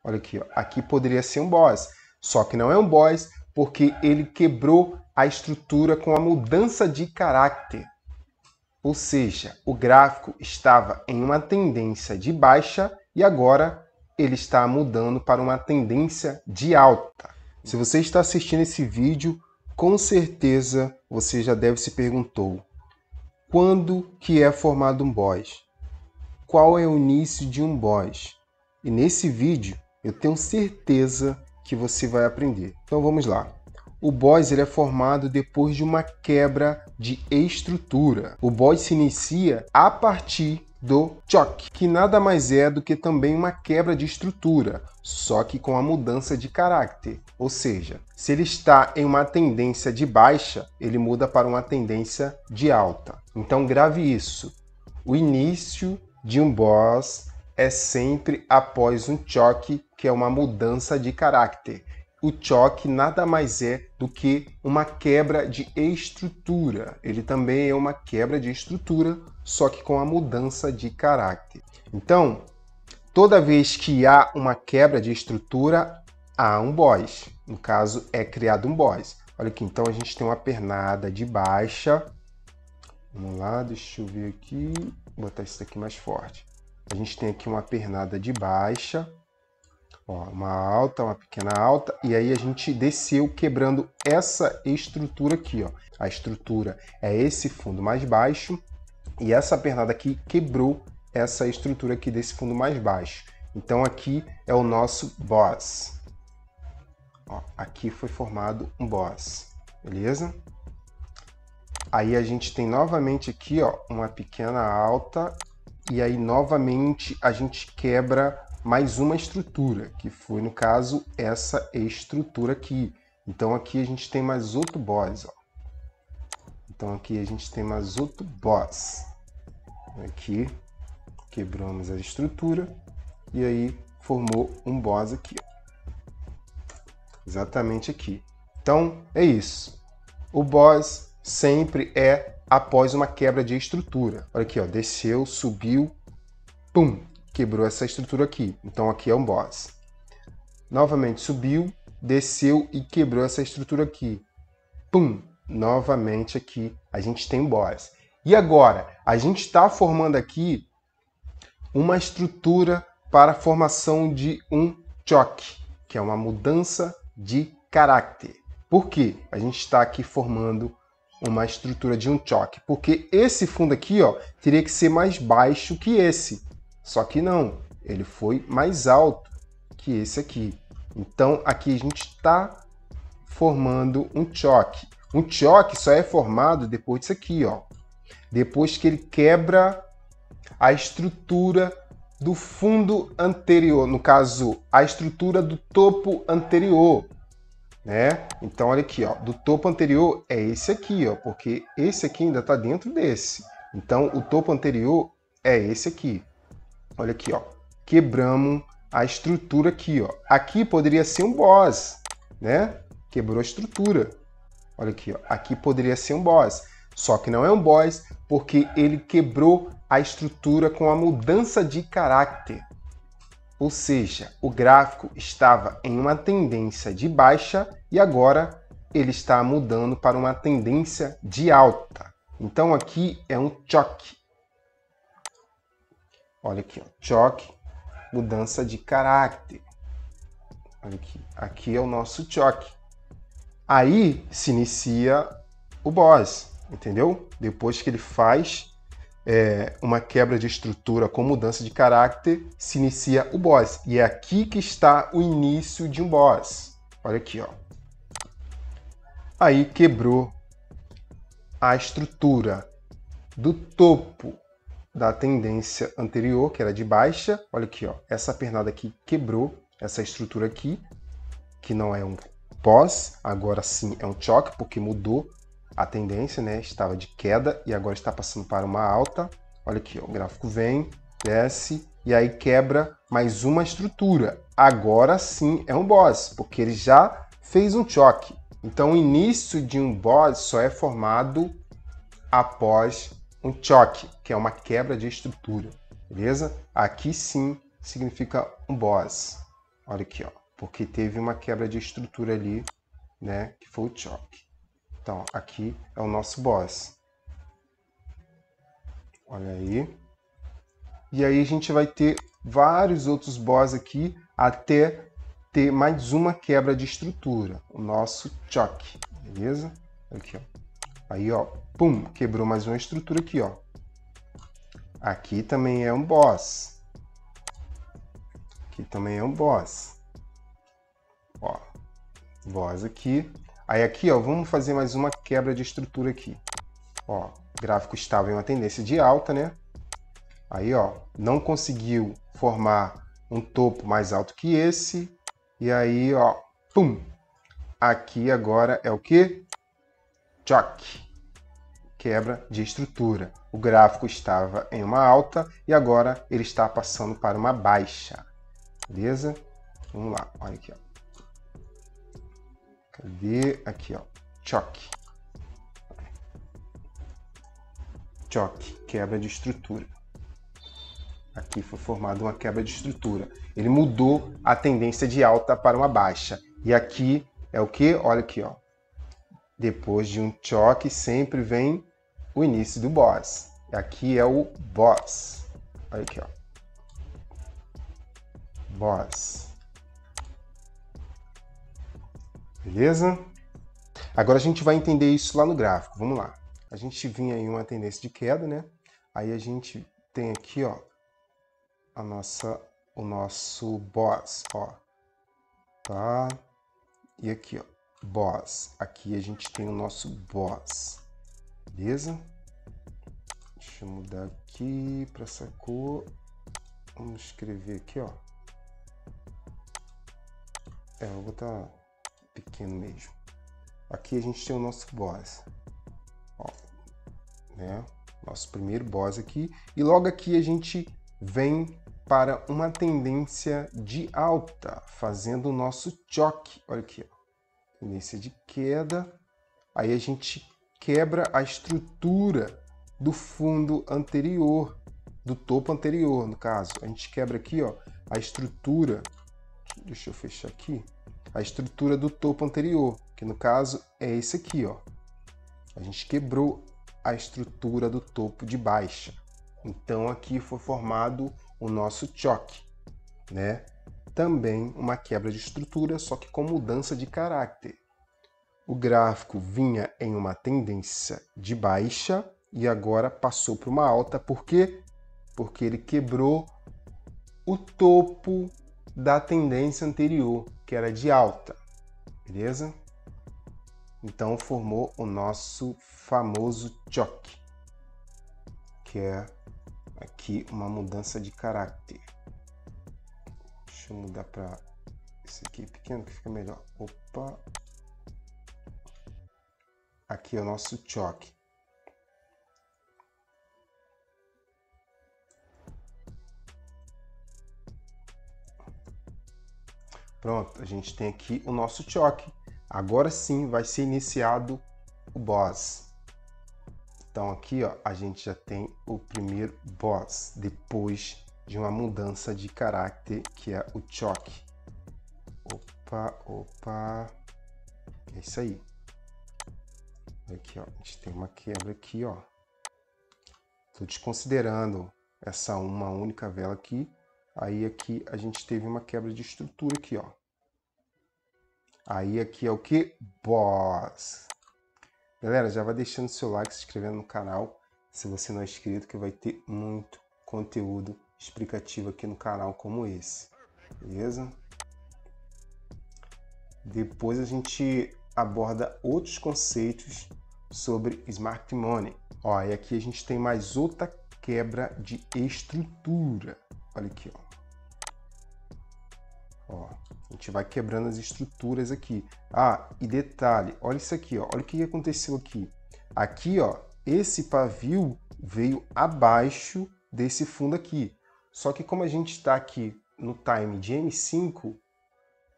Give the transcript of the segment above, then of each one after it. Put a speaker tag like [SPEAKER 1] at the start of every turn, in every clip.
[SPEAKER 1] Olha aqui, ó. Aqui poderia ser um boss, só que não é um boss porque ele quebrou a estrutura com a mudança de caráter. Ou seja, o gráfico estava em uma tendência de baixa e agora ele está mudando para uma tendência de alta. Se você está assistindo esse vídeo, com certeza você já deve se perguntou: quando que é formado um boss? Qual é o início de um boss? E nesse vídeo eu tenho certeza que você vai aprender. Então vamos lá. O boss ele é formado depois de uma quebra de estrutura. O boss se inicia a partir do choque, que nada mais é do que também uma quebra de estrutura, só que com a mudança de caráter. Ou seja, se ele está em uma tendência de baixa, ele muda para uma tendência de alta. Então grave isso. O início de um boss é sempre após um choque, que é uma mudança de caráter. O choque nada mais é do que uma quebra de estrutura. Ele também é uma quebra de estrutura, só que com a mudança de caráter. Então, toda vez que há uma quebra de estrutura, há um boss. No caso, é criado um boss. Olha aqui, então a gente tem uma pernada de baixa. Vamos lá, deixa eu ver aqui. Vou botar isso aqui mais forte. A gente tem aqui uma pernada de baixa. Ó, uma alta, uma pequena alta, e aí a gente desceu quebrando essa estrutura aqui, ó. A estrutura é esse fundo mais baixo, e essa pernada aqui quebrou essa estrutura aqui desse fundo mais baixo. Então aqui é o nosso boss. Ó, aqui foi formado um boss, beleza? Aí a gente tem novamente aqui, ó, uma pequena alta, e aí novamente a gente quebra mais uma estrutura, que foi, no caso, essa estrutura aqui. Então aqui a gente tem mais outro boss, ó. Então aqui a gente tem mais outro boss. Aqui quebramos a estrutura e aí formou um boss aqui, ó. Exatamente aqui. Então é isso. O boss sempre é após uma quebra de estrutura. Olha aqui, ó, desceu, subiu, pum! Quebrou essa estrutura aqui. Então aqui é um boss. Novamente subiu, desceu e quebrou essa estrutura aqui. Pum! Novamente aqui a gente tem um boss. E agora, a gente está formando aqui uma estrutura para a formação de um choque, que é uma mudança de caráter. Por quê? A gente está aqui formando uma estrutura de um choque. Porque esse fundo aqui, ó, teria que ser mais baixo que esse. Só que não, ele foi mais alto que esse aqui. Então, aqui a gente está formando um choque. Um choque só é formado depois disso aqui, ó. Depois que ele quebra a estrutura do fundo anterior. No caso, a estrutura do topo anterior, né? Então, olha aqui, ó. Do topo anterior é esse aqui, ó. Porque esse aqui ainda está dentro desse. Então, o topo anterior é esse aqui. Olha aqui, ó. Quebramos a estrutura aqui, ó. Aqui poderia ser um boss, né? Quebrou a estrutura. Olha aqui, ó. Aqui poderia ser um boss. Só que não é um boss porque ele quebrou a estrutura com a mudança de caráter. Ou seja, o gráfico estava em uma tendência de baixa e agora ele está mudando para uma tendência de alta. Então aqui é um choque. Olha aqui, ó, choque, mudança de caráter. Olha aqui, aqui é o nosso choque. Aí se inicia o boss, entendeu? Depois que ele faz uma quebra de estrutura com mudança de caráter, se inicia o boss. E é aqui que está o início de um boss. Olha aqui, ó. Aí quebrou a estrutura do topo da tendência anterior, que era de baixa. Olha aqui, ó, essa pernada aqui quebrou essa estrutura aqui, que não é um boss, agora sim é um choque, porque mudou a tendência, né? Estava de queda e agora está passando para uma alta. Olha aqui, ó, o gráfico vem, desce e aí quebra mais uma estrutura. Agora sim é um boss, porque ele já fez um choque. Então o início de um boss só é formado após um choque, que é uma quebra de estrutura, beleza? Aqui sim significa um boss. Olha aqui, ó, porque teve uma quebra de estrutura ali, né, que foi o choque. Então, aqui é o nosso boss. Olha aí. E aí a gente vai ter vários outros boss aqui até ter mais uma quebra de estrutura, o nosso choque, beleza? Aqui, ó. Aí, ó, pum, quebrou mais uma estrutura aqui, ó. Aqui também é um boss. Aqui também é um boss. Ó, boss aqui. Aí aqui, ó, vamos fazer mais uma quebra de estrutura aqui. Ó, o gráfico estava em uma tendência de alta, né? Aí, ó, não conseguiu formar um topo mais alto que esse. E aí, ó, pum! Aqui agora é o quê? Choque. Quebra de estrutura. O gráfico estava em uma alta e agora ele está passando para uma baixa. Beleza? Vamos lá, olha aqui, ó. Cadê? Aqui, ó. Choque. Choque, quebra de estrutura. Aqui foi formada uma quebra de estrutura. Ele mudou a tendência de alta para uma baixa. E aqui é o que? Olha aqui, ó. Depois de um choque sempre vem o início do boss. Aqui é o boss. Olha aqui, ó. Boss. Beleza? Agora a gente vai entender isso lá no gráfico. Vamos lá. A gente vinha em uma tendência de queda, né? Aí a gente tem aqui, ó, o nosso boss, ó. Tá? E aqui, ó, boss. Aqui a gente tem o nosso boss. Beleza? Deixa eu mudar aqui para essa cor. Vamos escrever aqui, ó. Eu vou botar pequeno mesmo. Aqui a gente tem o nosso boss. Ó, né? Nosso primeiro boss aqui. E logo aqui a gente vem para uma tendência de alta, fazendo o nosso choque. Olha aqui, ó. Tendência de queda. Aí a gente quebra a estrutura do fundo anterior, do topo anterior, no caso. A gente quebra aqui, ó, a estrutura. Deixa eu fechar aqui. A estrutura do topo anterior, que no caso é esse aqui, ó. A gente quebrou a estrutura do topo de baixa. Então aqui foi formado o nosso choque, né? Também uma quebra de estrutura, só que com mudança de caráter. O gráfico vinha em uma tendência de baixa e agora passou para uma alta. Por quê? Porque ele quebrou o topo da tendência anterior, que era de alta, beleza? Então formou o nosso famoso choque, que é aqui uma mudança de caráter. Deixa eu mudar para esse aqui pequeno que fica melhor. Opa! Aqui é o nosso choque. Pronto, a gente tem aqui o nosso choque. Agora sim vai ser iniciado o boss. Então aqui, ó, a gente já tem o primeiro boss, depois de uma mudança de caráter, que é o choque. Opa, opa. É isso aí. Aqui, ó, a gente tem uma quebra aqui, ó. Estou desconsiderando essa uma única vela aqui. Aí aqui a gente teve uma quebra de estrutura aqui, ó. Aí aqui é o que? Boss. Galera, já vai deixando seu like, se inscrevendo no canal, se você não é inscrito, que vai ter muito conteúdo explicativo aqui no canal como esse. Beleza? Depois a gente aborda outros conceitos sobre Smart Money. Ó, e aqui a gente tem mais outra quebra de estrutura. Olha aqui, ó. Ó, a gente vai quebrando as estruturas aqui. Ah, e detalhe, olha isso aqui, ó. Olha o que aconteceu aqui. Aqui, ó, esse pavio veio abaixo desse fundo aqui. Só que como a gente está aqui no time de M5,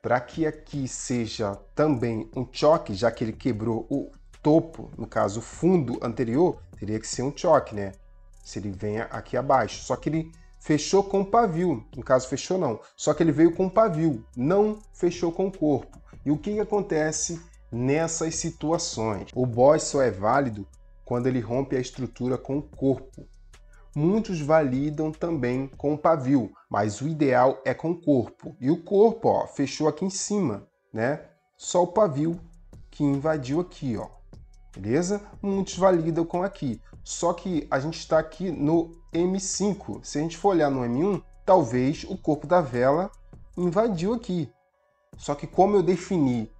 [SPEAKER 1] para que aqui seja também um choque, já que ele quebrou o topo, no caso o fundo anterior, teria que ser um choque, né? Se ele venha aqui abaixo. Só que ele fechou com o pavio. No caso, fechou não. Só que ele veio com o pavio, não fechou com o corpo. E o que acontece nessas situações? O boss só é válido quando ele rompe a estrutura com o corpo. Muitos validam também com o pavio, mas o ideal é com o corpo. E o corpo, ó, fechou aqui em cima, né? Só o pavio que invadiu aqui, ó. Beleza? Muitos validam com aqui. Só que a gente está aqui no M5. Se a gente for olhar no M1, talvez o corpo da vela invadiu aqui. Só que como eu defini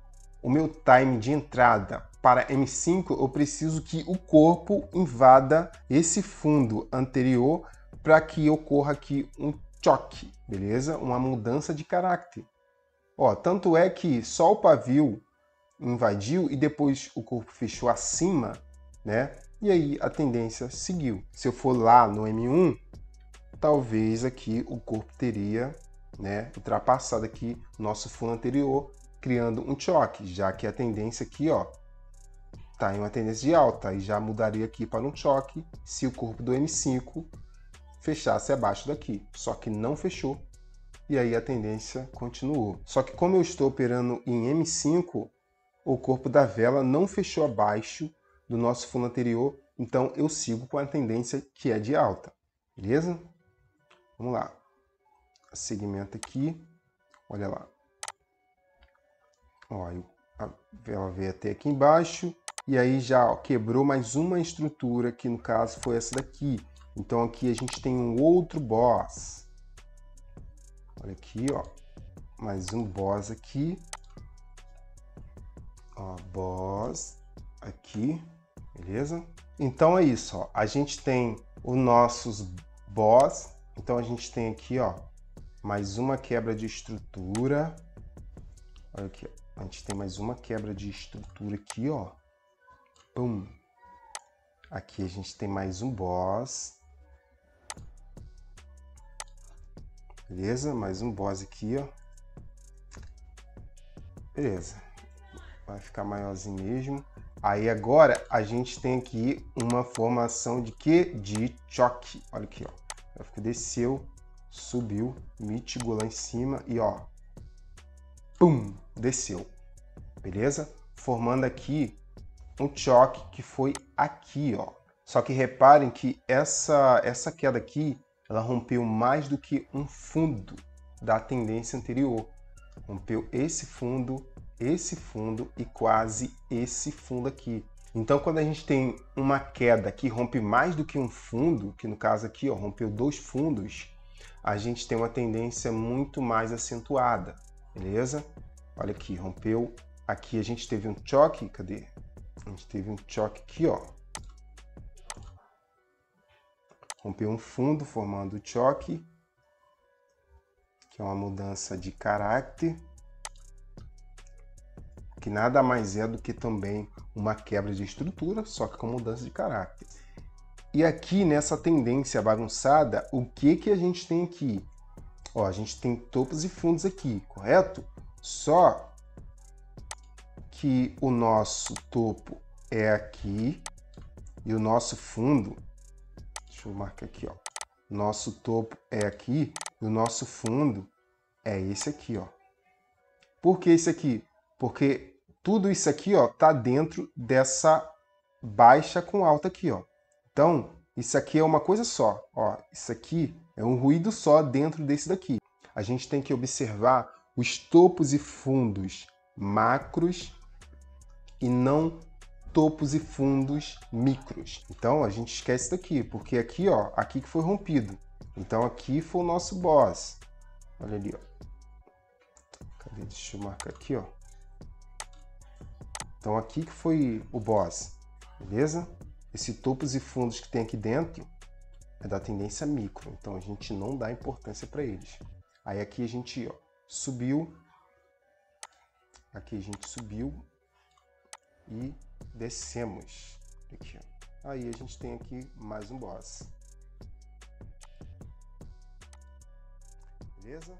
[SPEAKER 1] o meu time de entrada para M5, eu preciso que o corpo invada esse fundo anterior para que ocorra aqui um choque, beleza? Uma mudança de caráter. Ó, tanto é que só o pavio invadiu e depois o corpo fechou acima, né? E aí a tendência seguiu. Se eu for lá no M1, talvez aqui o corpo teria, né, ultrapassado aqui nosso fundo anterior, criando um choque, já que a tendência aqui, ó, tá em uma tendência de alta, e já mudaria aqui para um choque se o corpo do M5 fechasse abaixo daqui. Só que não fechou, e aí a tendência continuou. Só que como eu estou operando em M5, o corpo da vela não fechou abaixo do nosso fundo anterior, então eu sigo com a tendência que é de alta, beleza? Vamos lá. Segmento aqui, olha lá. Ó, a vela veio até aqui embaixo e aí já ó, quebrou mais uma estrutura, que no caso foi essa daqui. Então aqui a gente tem um outro boss. Olha aqui, ó, mais um boss aqui. Ó, boss aqui, beleza? Então é isso, ó. A gente tem os nossos boss. Então a gente tem aqui, ó, mais uma quebra de estrutura. Olha aqui, ó. A gente tem mais uma quebra de estrutura aqui, ó. Pum. Aqui a gente tem mais um boss. Beleza? Mais um boss aqui, ó. Beleza. Vai ficar maiorzinho mesmo. Aí agora a gente tem aqui uma formação de quê? De choque. Olha aqui, ó. Desceu, subiu, mitigou lá em cima e ó. Pum! Desceu. Beleza? Formando aqui um choque que foi aqui, ó. Só que reparem que essa queda aqui, ela rompeu mais do que um fundo da tendência anterior. Rompeu esse fundo e quase esse fundo aqui. Então, quando a gente tem uma queda que rompe mais do que um fundo, que no caso aqui, ó, rompeu dois fundos, a gente tem uma tendência muito mais acentuada, beleza? Olha aqui, rompeu. Aqui a gente teve um choque, cadê? A gente teve um choque aqui, ó. Rompeu um fundo, formando o choque, que é uma mudança de caráter, que nada mais é do que também uma quebra de estrutura, só que com mudança de caráter. E aqui nessa tendência bagunçada, o que a gente tem aqui? Ó, a gente tem topos e fundos aqui, correto? Só que o nosso topo é aqui e o nosso fundo, deixa eu marcar aqui, ó. Nosso topo é aqui e o nosso fundo é esse aqui, ó. Por que esse aqui? Porque tudo isso aqui, ó, tá dentro dessa baixa com alta aqui, ó. Então, isso aqui é uma coisa só, ó. Isso aqui é um ruído só dentro desse daqui. A gente tem que observar os topos e fundos macros e não topos e fundos micros. Então a gente esquece daqui, porque aqui, ó, aqui que foi rompido. Então aqui foi o nosso boss. Olha ali, ó. Cadê? Deixa eu marcar aqui, ó. Então aqui que foi o boss, beleza? Esse topos e fundos que tem aqui dentro é da tendência micro, então a gente não dá importância para eles. Aí aqui a gente, ó, subiu. Aqui a gente subiu e descemos. Aqui, ó. Aí a gente tem aqui mais um boss. Beleza?